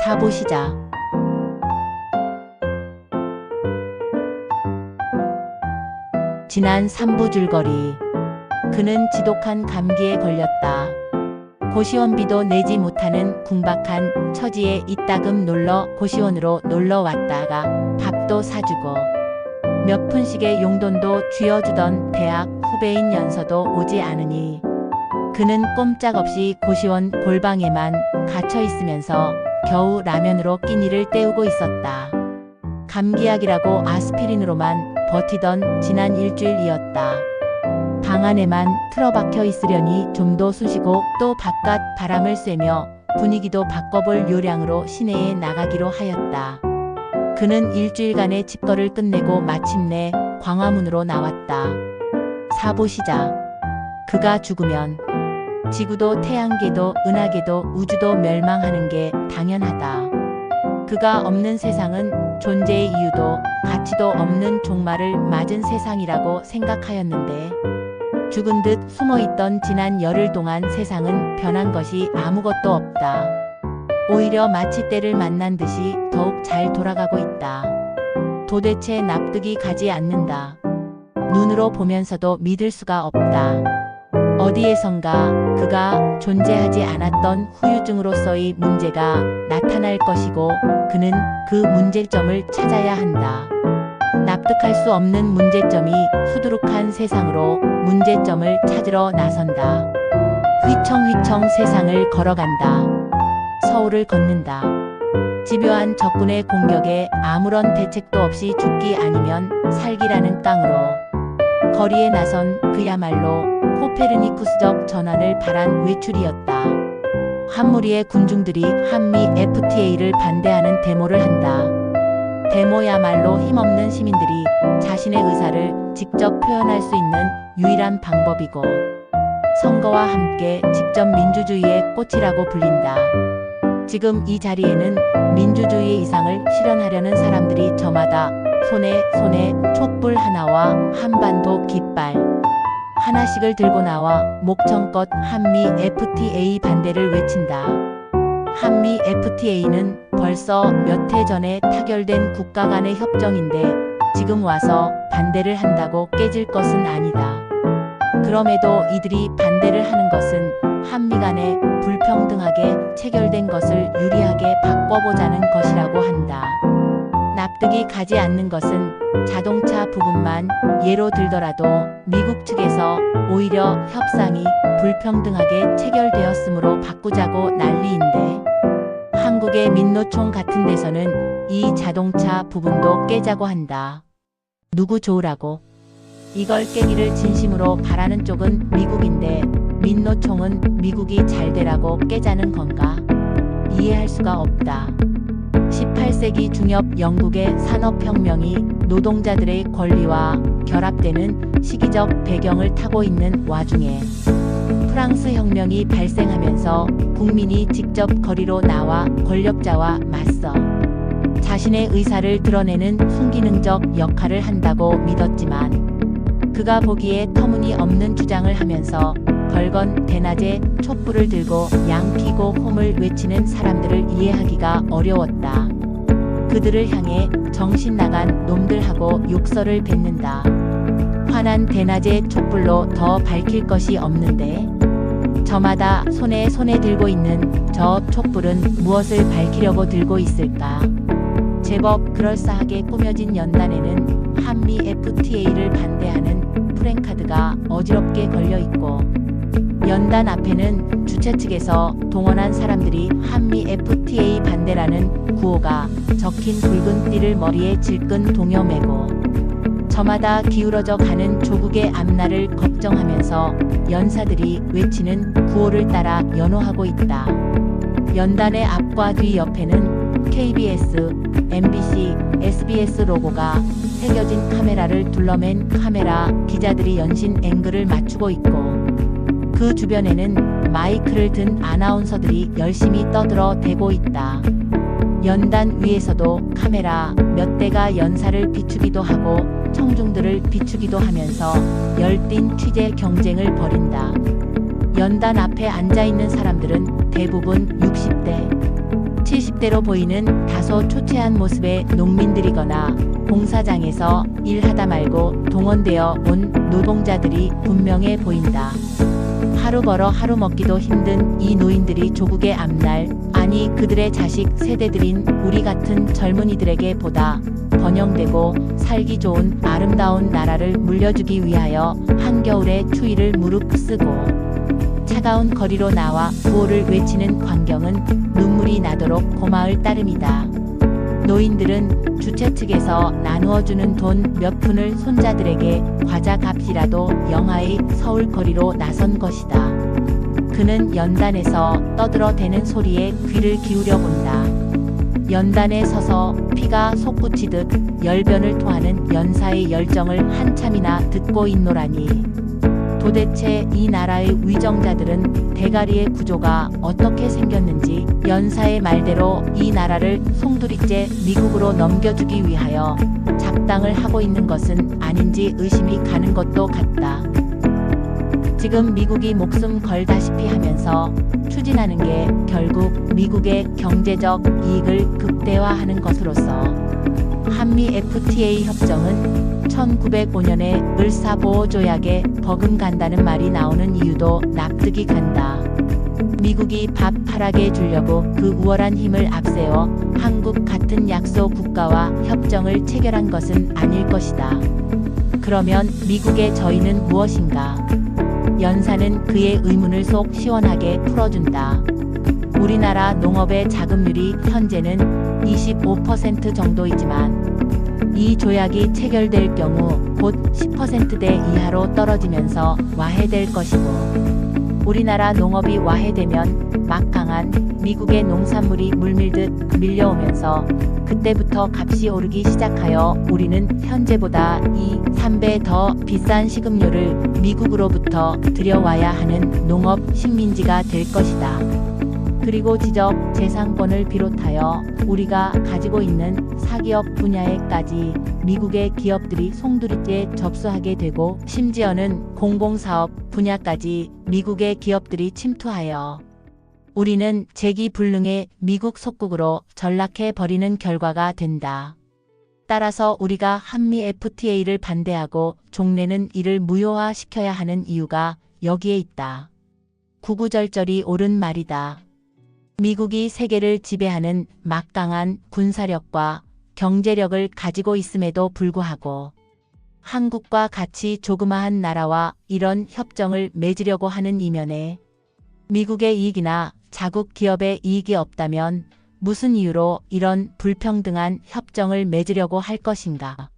사부 시작. 지난 3부 줄거리. 그는 지독한 감기에 걸렸다. 고시원비도 내지 못하는 궁박한 처지에 이따금 고시원으로 놀러 왔다가 밥도 사주고 몇 푼씩의 용돈도 쥐어주던 대학 후배인 연서도 오지 않으니 그는 꼼짝없이 고시원 골방에만 갇혀 있으면서 겨우 라면으로 끼니를 때우고 있었다. 감기약이라고 아스피린으로만 버티던 지난 일주일이었다. 방 안에만 틀어박혀 있으려니 좀도 쑤시고 또 바깥 바람을 쐬며 분위기도 바꿔볼 요량으로 시내에 나가기로 하였다. 그는 일주일간의 집거를 끝내고 마침내 광화문으로 나왔다. 사부 시작. 그가 죽으면 지구도 태양계도 은하계도 우주도 멸망하는 게 당연하다. 그가 없는 세상은 존재의 이유도 가치도 없는 종말을 맞은 세상이라고 생각하였는데 죽은 듯 숨어있던 지난 열흘 동안 세상은 변한 것이 아무것도 없다. 오히려 마치 때를 만난 듯이 더욱 잘 돌아가고 있다. 도대체 납득이 가지 않는다. 눈으로 보면서도 믿을 수가 없다. 어디에선가 그가 존재하지 않았던 후유증으로서의 문제가 나타날 것이고 그는 그 문제점을 찾아야 한다. 납득할 수 없는 문제점이 수두룩한 세상으로 문제점을 찾으러 나선다. 휘청휘청 세상을 걸어간다. 서울을 걷는다. 집요한 적군의 공격에 아무런 대책도 없이 죽기 아니면 살기라는 깡으로 거리에 나선 그야말로 코페르니쿠스적 전환을 바란 외출이었다. 한 무리의 군중들이 한미 FTA를 반대하는 데모를 한다. 데모야말로 힘없는 시민들이 자신의 의사를 직접 표현할 수 있는 유일한 방법이고 선거와 함께 직접 민주주의의 꽃이라고 불린다. 지금 이 자리에는 민주주의의 이상을 실현하려는 사람들이 저마다 손에 촛불 하나와 한반도 깃발 하나씩을 들고 나와 목청껏 한미 FTA 반대를 외친다. 한미 FTA는 벌써 몇 해 전에 타결된 국가 간의 협정인데 지금 와서 반대를 한다고 깨질 것은 아니다. 그럼에도 이들이 반대를 하는 것은 한미 간에 불평등하게 체결된 것을 유리하게 바꿔보자는 것이라고 한다. 납득이 가지 않는 것은 자동차 부분만 예로 들더라도 미국 측에서 오히려 협상이 불평등하게 체결되었으므로 바꾸자고 난리인데 한국의 민노총 같은 데서는 이 자동차 부분도 깨자고 한다. 누구 좋으라고? 이걸 깨기를 진심으로 바라는 쪽은 미국인데 민노총은 미국이 잘 되라고 깨자는 건가? 이해할 수가 없다. 18세기 중엽 영국의 산업혁명이 노동자들의 권리와 결합되는 시기적 배경을 타고 있는 와중에 프랑스 혁명이 발생하면서 국민이 직접 거리로 나와 권력자와 맞서 자신의 의사를 드러내는 순기능적 역할을 한다고 믿었지만 그가 보기에 터무니없는 주장을 하면서 벌건 대낮에 촛불을 들고 양피고 홈을 외치는 사람들을 이해하기가 어려웠다. 그들을 향해 정신 나간 놈들하고 욕설을 뱉는다. 환한 대낮의 촛불로 더 밝힐 것이 없는데 저마다 손에 들고 있는 저 촛불은 무엇을 밝히려고 들고 있을까? 제법 그럴싸하게 꾸며진 연단에는 한미 FTA를 반대하는 프랭카드가 어지럽게 걸려있고 연단 앞에는 주최 측에서 동원한 사람들이 한미 FTA 반대라는 구호가 적힌 붉은 띠를 머리에 질끈 동여매고 저마다 기울어져 가는 조국의 앞날을 걱정하면서 연사들이 외치는 구호를 따라 연호하고 있다. 연단의 앞과 뒤 옆에는 KBS, MBC, SBS 로고가 새겨진 카메라를 둘러맨 카메라 기자들이 연신 앵글을 맞추고 있고 그 주변에는 마이크를 든 아나운서들이 열심히 떠들어 대고 있다. 연단 위에서도 카메라 몇 대가 연사를 비추기도 하고 청중들을 비추기도 하면서 열띤 취재 경쟁을 벌인다. 연단 앞에 앉아있는 사람들은 대부분 60대. 70대로 보이는 다소 초췌한 모습의 농민들이거나 공사장에서 일하다 말고 동원되어 온 노동자들이 분명해 보인다. 하루 벌어 하루 먹기도 힘든 이 노인들이 조국의 앞날, 아니 그들의 자식 세대들인 우리 같은 젊은이들에게 보다 번영되고 살기 좋은 아름다운 나라를 물려주기 위하여 한겨울의 추위를 무릅쓰고 차가운 거리로 나와 구호를 외치는 광경은 눈물이 나도록 고마울 따름이다. 노인들은 주최 측에서 나누어주는 돈 몇 푼을 손자들에게 과자 값이라도 영하의 서울 거리로 나선 것이다. 그는 연단에서 떠들어대는 소리에 귀를 기울여 본다. 연단에 서서 피가 솟구치듯 열변을 토하는 연사의 열정을 한참이나 듣고 있노라니. 도대체 이 나라의 위정자들은 대가리의 구조가 어떻게 생겼는지 연사의 말대로 이 나라를 송두리째 미국으로 넘겨주기 위하여 작당을 하고 있는 것은 아닌지 의심이 가는 것도 같다. 지금 미국이 목숨 걸다시피 하면서 추진하는 게 결국 미국의 경제적 이익을 극대화하는 것으로서 한미 FTA 협정은 1905년에 을사보호조약에 버금간다는 말이 나오는 이유도 납득이 간다. 미국이 밥 팔아게 주려고 그 우월한 힘을 앞세워 한국 같은 약소 국가와 협정을 체결한 것은 아닐 것이다. 그러면 미국의 저희는 무엇인가? 연사는 그의 의문을 속 시원하게 풀어준다. 우리나라 농업의 자급률이 현재는 25% 정도이지만 이 조약이 체결될 경우 곧 10%대 이하로 떨어지면서 와해될 것이고, 우리나라 농업이 와해되면 막강한 미국의 농산물이 물밀듯 밀려오면서 그때부터 값이 오르기 시작하여 우리는 현재보다 2~3배 더 비싼 식음료를 미국으로부터 들여와야 하는 농업 식민지가 될 것이다. 그리고 지적 재산권을 비롯하여 우리가 가지고 있는 사기업 분야에까지 미국의 기업들이 송두리째 접수하게 되고, 심지어는 공공사업 분야까지 미국의 기업들이 침투하여 우리는 재기불능의 미국 속국으로 전락해 버리는 결과가 된다. 따라서 우리가 한미 FTA를 반대하고 종래는 이를 무효화시켜야 하는 이유가 여기에 있다. 구구절절이 옳은 말이다. 미국이 세계를 지배하는 막강한 군사력과 경제력을 가지고 있음에도 불구하고 한국과 같이 조그마한 나라와 이런 협정을 맺으려고 하는 이면에 미국의 이익이나 자국 기업의 이익이 없다면 무슨 이유로 이런 불평등한 협정을 맺으려고 할 것인가?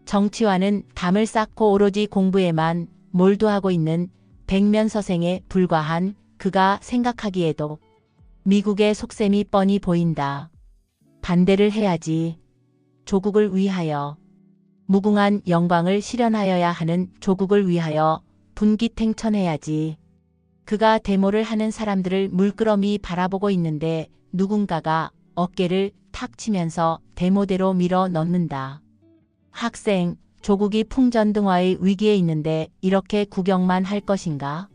정치와는 담을 쌓고 오로지 공부에만 몰두하고 있는 백면서생에 불과한 그가 생각하기에도 미국의 속셈이 뻔히 보인다. 반대를 해야지. 조국을 위하여, 무궁한 영광을 실현하여야 하는 조국을 위하여 분기탱천해야지. 그가 데모를 하는 사람들을 물끄러미 바라보고 있는데 누군가가 어깨를 탁 치면서 데모대로 밀어 넣는다. 학생, 조국이 풍전등화의 위기에 있는데 이렇게 구경만 할 것인가?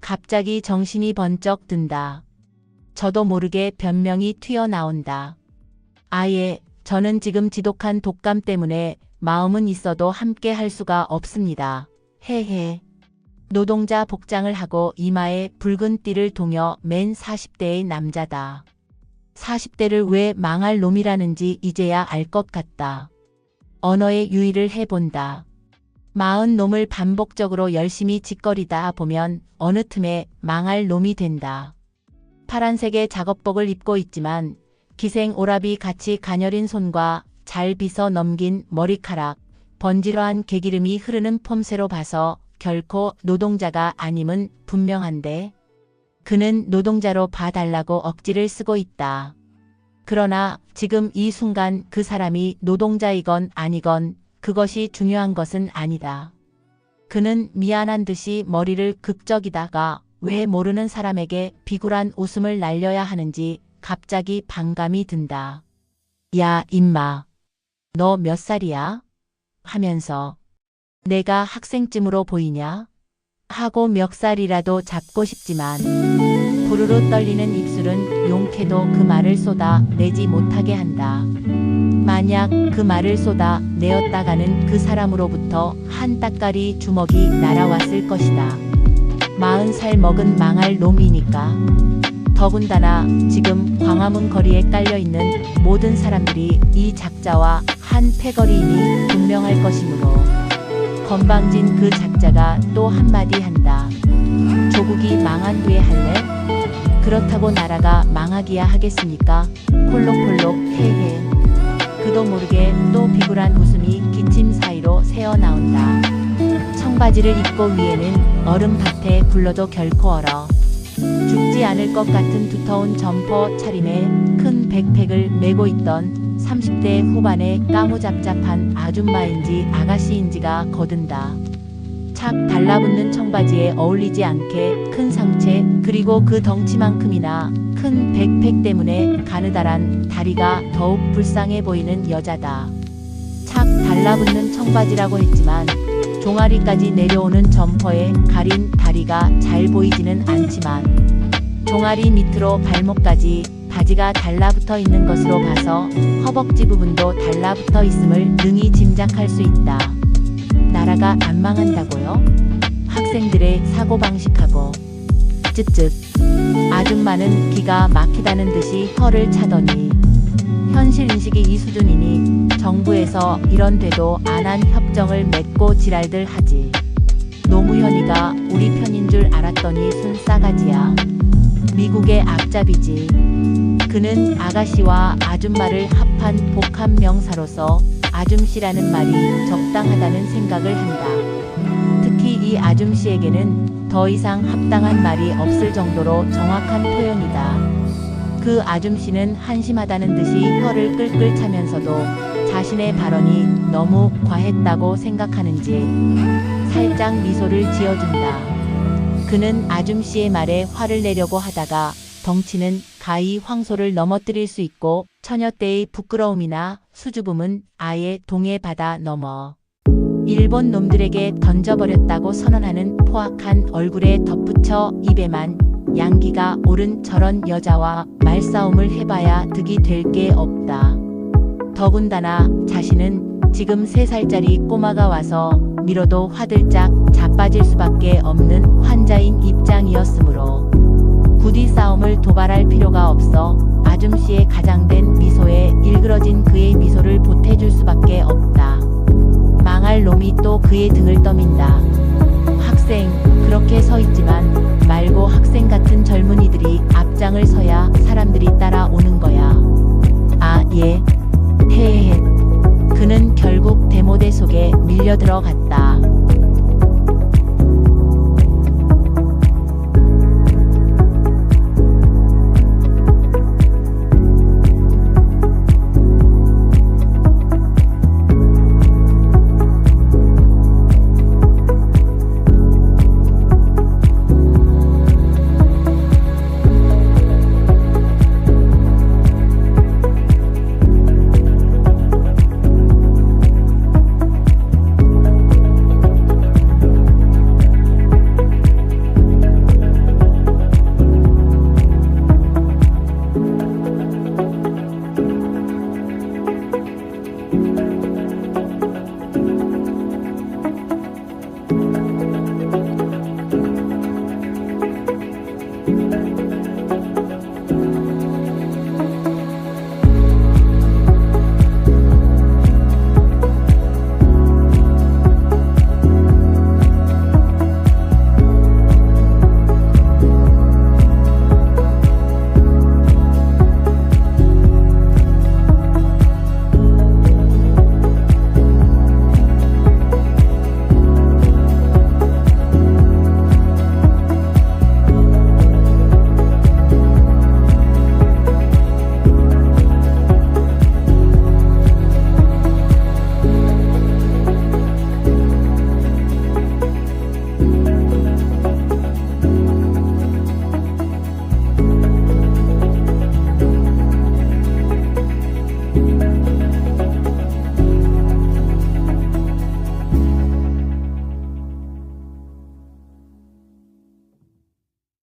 갑자기 정신이 번쩍 든다. 저도 모르게 변명이 튀어나온다. 아예, 저는 지금 지독한 독감 때문에 마음은 있어도 함께 할 수가 없습니다. 헤헤. 노동자 복장을 하고 이마에 붉은 띠를 동여 맨 40대의 남자다. 40대를 왜 망할 놈이라는지 이제야 알 것 같다. 언어의 유의를 해본다. 40놈을 반복적으로 열심히 짓거리다 보면 어느 틈에 망할 놈이 된다. 파란색의 작업복을 입고 있지만 기생 오라비 같이 가녀린 손과 잘 빗어 넘긴 머리카락, 번지러한 개기름이 흐르는 폼새로 봐서 결코 노동자가 아님은 분명한데 그는 노동자로 봐달라고 억지를 쓰고 있다. 그러나 지금 이 순간 그 사람이 노동자이건 아니건 그것이 중요한 것은 아니다. 그는 미안한 듯이 머리를 극적이다가 왜 모르는 사람에게 비굴한 웃음을 날려야 하는지 갑자기 반감이 든다. 야, 임마. 너 몇 살이야? 하면서 내가 학생쯤으로 보이냐? 하고 멱살이라도 잡고 싶지만 부르르 떨리는 입술은 용케도 그 말을 쏟아내지 못하게 한다. 만약 그 말을 쏟아내었다가는 그 사람으로부터 한 따까리 주먹이 날아왔을 것이다. 40살 먹은 망할 놈이니까. 더군다나 지금 광화문 거리에 깔려있는 모든 사람들이 이 작자와 한 패거리임이 분명할 것이므로 건방진 그 작자가 또 한마디 한다. 조국이 망한 후에 할래? 그렇다고 나라가 망하기야 하겠습니까? 콜록콜록 헤헤. 그도 모르게 또 비굴한 웃음이 기침 사이로 새어나온다. 청바지를 입고 위에는 얼음밭에 굴러도 결코 얼어 죽지 않을 것 같은 두터운 점퍼 차림에 큰 백팩을 메고 있던 30대 후반의 까무잡잡한 아줌마인지 아가씨인지가 거든다. 착 달라붙는 청바지에 어울리지 않게 큰 상체 그리고 그 덩치만큼이나 큰 백팩 때문에 가느다란 다리가 더욱 불쌍해 보이는 여자다. 착 달라붙는 청바지라고 했지만 종아리까지 내려오는 점퍼에 가린 다리가 잘 보이지는 않지만 종아리 밑으로 발목까지 바지가 달라붙어 있는 것으로 봐서 허벅지 부분도 달라붙어 있음을 능히 짐작할 수 있다. 나라가 안 망한다고요? 학생들의 사고방식하고 쯧쯧. 아줌마는 기가 막히다는 듯이 혀를 차더니 현실인식이 이 수준이니 정부에서 이런 되도 안 한 협정을 맺고 지랄들 하지. 노무현이가 우리 편인 줄 알았더니 순싸가지야. 미국의 앞잡이지. 그는 아가씨와 아줌마를 합한 복합 명사로서 아줌씨라는 말이 적당하다는 생각을 한다. 특히 이 아줌씨에게는 더 이상 합당한 말이 없을 정도로 정확한 표현이다. 그 아줌씨는 한심하다는 듯이 혀를 끌끌 차면서도 자신의 발언이 너무 과했다고 생각하는지 살짝 미소를 지어준다. 그는 아줌씨의 말에 화를 내려고 하다가 덩치는 가히 황소를 넘어뜨릴 수 있고 처녀 때의 부끄러움이나 수줍음은 아예 동해 바다 넘어 일본 놈들에게 던져버렸다고 선언하는 포악한 얼굴에 덧붙여 입에만 양기가 오른 저런 여자와 말싸움을 해봐야 득이 될 게 없다. 더군다나 자신은 지금 3살짜리 꼬마가 와서 밀어도 화들짝 자빠질 수밖에 없는 환자인 입장이었으므로 부디 싸움을 도발할 필요가 없어 아줌씨의 가장된 미소에 일그러진 그의 미소를 보태줄 수밖에 없다. 망할 놈이 또 그의 등을 떠민다. 학생, 그렇게 서 있지만 말고 학생 같은 젊은이들이 앞장을 서야 사람들이 따라오는 거야. 아, 예. 헤헤헤. 그는 결국 대모대 속에 밀려 들어갔다.